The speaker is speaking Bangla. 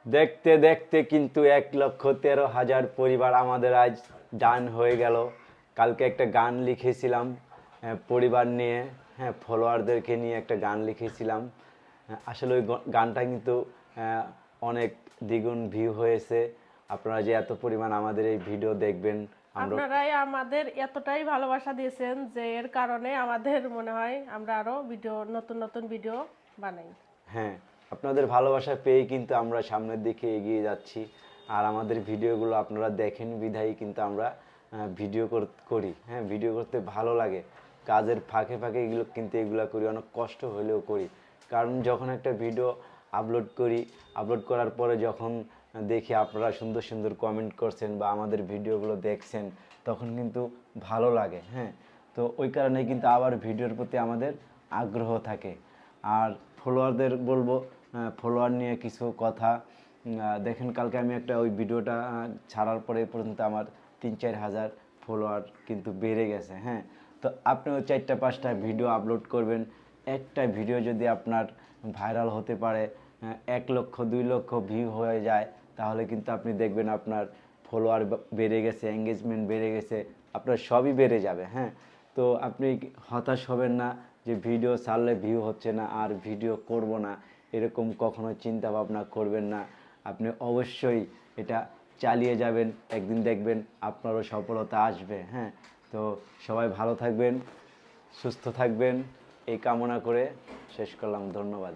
দেখতে দেখতে কিন্তু 1,13,000 পরিবার আমাদের আজ ডান হয়ে গেল। কালকে একটা গান লিখেছিলাম পরিবার নিয়ে, হ্যাঁ, ফলোয়ারদেরকে নিয়ে একটা গান লিখেছিলাম। আসলে ওই গানটা কিন্তু অনেক দ্বিগুণ ভিউ হয়েছে। আপনারা যে এত পরিমাণ আমাদের এই ভিডিও দেখবেন, আমরা আপনারাই আমাদের এতটাই ভালোবাসা দিয়েছেন যে এর কারণে আমাদের মনে হয় আমরা আরো নতুন নতুন ভিডিও বানাই। হ্যাঁ, আপনাদের ভালোবাসা পেয়ে কিন্তু আমরা সামনের দিকে এগিয়ে যাচ্ছি। আর আমাদের ভিডিওগুলো আপনারা দেখেন বিধায়ী কিন্তু আমরা ভিডিও করি। হ্যাঁ, ভিডিও করতে ভালো লাগে। কাজের ফাঁকে ফাঁকে এগুলো করি, অনেক কষ্ট হলেও করি। কারণ যখন একটা ভিডিও আপলোড করি, আপলোড করার পরে যখন দেখি আপনারা সুন্দর সুন্দর কমেন্ট করছেন বা আমাদের ভিডিওগুলো দেখছেন, তখন কিন্তু ভালো লাগে। হ্যাঁ, তো ওই কারণে কিন্তু আবার ভিডিওর প্রতি আমাদের আগ্রহ থাকে। আর ফলোয়ারদের বলবো, ফলোয়ার নিয়ে কিছু কথা। দেখেন কালকে আমি একটা ওই ভিডিওটা ছাড়ার পরে পর্যন্ত আমার 3-4 হাজার ফলোয়ার কিন্তু বেড়ে গেছে। হ্যাঁ, তো আপনিও 4টা 5টা ভিডিও আপলোড করবেন। একটা ভিডিও যদি আপনার ভাইরাল হতে পারে, 1 লক্ষ 2 লক্ষ ভিউ হয়ে যায়, তাহলে কিন্তু আপনি দেখবেন আপনার ফলোয়ার বেড়ে গেছে, এঙ্গেজমেন্ট বেড়ে গেছে, আপনার সবই বেড়ে যাবে। হ্যাঁ, তো আপনি হতাশ হবেন না যে ভিডিও ছাড়লে ভিউ হচ্ছে না আর ভিডিও করব না, এরকম কখনো চিন্তা ভাবনা করবেন না। আপনি অবশ্যই এটা চালিয়ে যাবেন, একদিন দেখবেন আপনারও সফলতা আসবে। হ্যাঁ, তো সবাই ভালো থাকবেন, সুস্থ থাকবেন, এই কামনা করে শেষ করলাম। ধন্যবাদ।